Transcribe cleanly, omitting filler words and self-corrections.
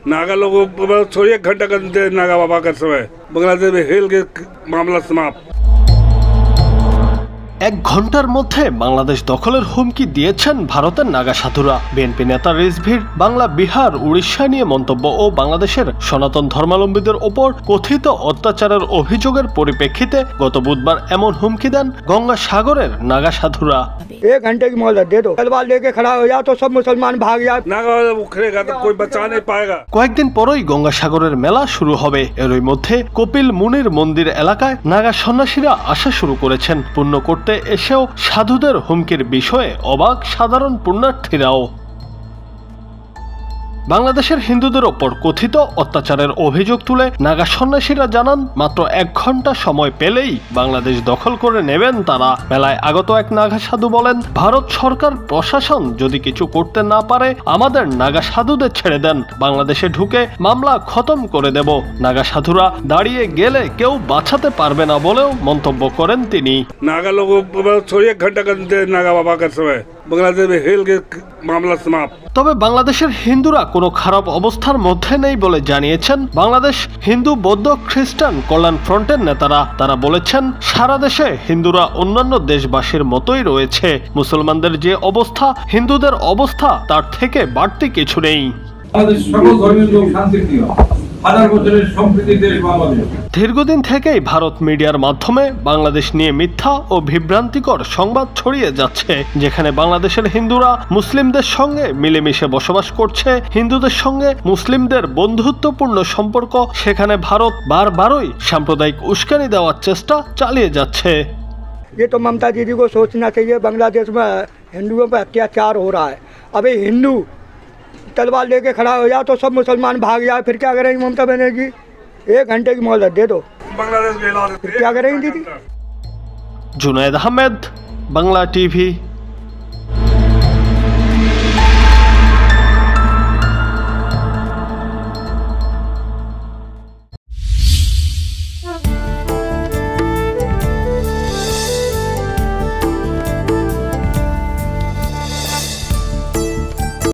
नागा लोगों को छोड़िए, 1 घंटा का नागा बाबा का समय बांग्लादेश में हेल के मामला समाप्त। 1 ঘন্টার মধ্যে বাংলাদেশ দখলের হুমকি দিয়েছেন ভারতের নাগা সাধুরা। বিএনপি নেতা রিজভীর বাংলা, বিহার, উড়িষ্যা নিয়ে মন্তব্য ও বাংলাদেশের সনাতন ধর্মাবলম্বীদের ওপর কথিত অত্যাচারের অভিযোগের পরিপ্রেক্ষিতে গত বুধবার এমন হুমকি দেন গঙ্গাসাগরের নাগা সাধুরা। 1 घंटे की मोहलत दे दो, तलवार लेके खड़ा हो जाओ तो सब मुसलमान भाग जाए, नागा उखड़ेगा तो कोई बचा नहीं पाएगा। কয়েকদিন পরই গঙ্গাসাগরের মেলা শুরু হবে। এরই মধ্যে কপিল মুনির মন্দির এলাকায় নাগা সন্ন্যাসীরা আসা শুরু করেছেন। পুণ্য করতে এসেও সাধুদের হুমকির বিষয়ে অবাক সাধারণ পুণ্যার্থীরাও। বাংলাদেশের হিন্দুদের ওপর কথিত অত্যাচারের অভিযোগ তুলে নাগা সন্ন্যাসীরা জানান, মাত্র 1 ঘন্টা সময় পেলেই বাংলাদেশ দখল করে নেবেন তারা। মেলায় আগত এক নাগা সাধু বলেন, ভারত সরকার প্রশাসন যদি কিছু করতে না পারে আমাদের নাগা সাধুদের ছেড়ে দেন, বাংলাদেশে ঢুকে মামলা খতম করে দেব। নাগা সাধুরা দাঁড়িয়ে গেলে কেউ বাঁচাতে পারবে না বলেও মন্তব্য করেন তিনি। नागा लोगों को छोड़िए, 1 घंटा का नागा बाबा का समय बांग्लादेश में हेल के मामला समाप्त। তবে বাংলাদেশের হিন্দুরা কোনো খারাপ অবস্থার মধ্যে নেই বলে জানিয়েছেন বাংলাদেশ হিন্দু, বৌদ্ধ, খ্রিস্টান কল্যাণ ফ্রন্টের নেতারা। তারা বলেছেন, সারা দেশে হিন্দুরা অন্যান্য দেশবাসীর মতোই রয়েছে। মুসলমানদের যে অবস্থা, হিন্দুদের অবস্থা তার থেকে বাড়তি কিছু নেই। দীর্ঘদিন থেকেই ভারত মিডিয়ার মাধ্যমে বাংলাদেশ নিয়ে মিথ্যা ও বিভ্রান্তিকর সংবাদ ছড়িয়ে যাচ্ছে, যেখানে বাংলাদেশের হিন্দুরা মুসলিমদের সঙ্গে মিলেমিশে বসবাস করছে, হিন্দুদের সঙ্গে মুসলিমদের বন্ধুত্বপূর্ণ সম্পর্ক, সেখানে ভারত বারবারই সাম্প্রদায়িক উস্কানি দেওয়ার চেষ্টা চালিয়ে যাচ্ছে। ये तो ममता दीदी को सोचना चाहिए, बांग्लादेश में हिंदुओं पर अत्याचार हो रहा है। अभी हिंदू तलवार लेके खड़ा हो जाओ तो सब मुसलमान भाग जाए, फिर क्या करेंगी ममता बनर्जी? 1 घंटे की मोहलत दे दो, बांग्लादेश के फिर क्या करेंगी दीदी? जुनैद अहमद, बांग्ला टीवी।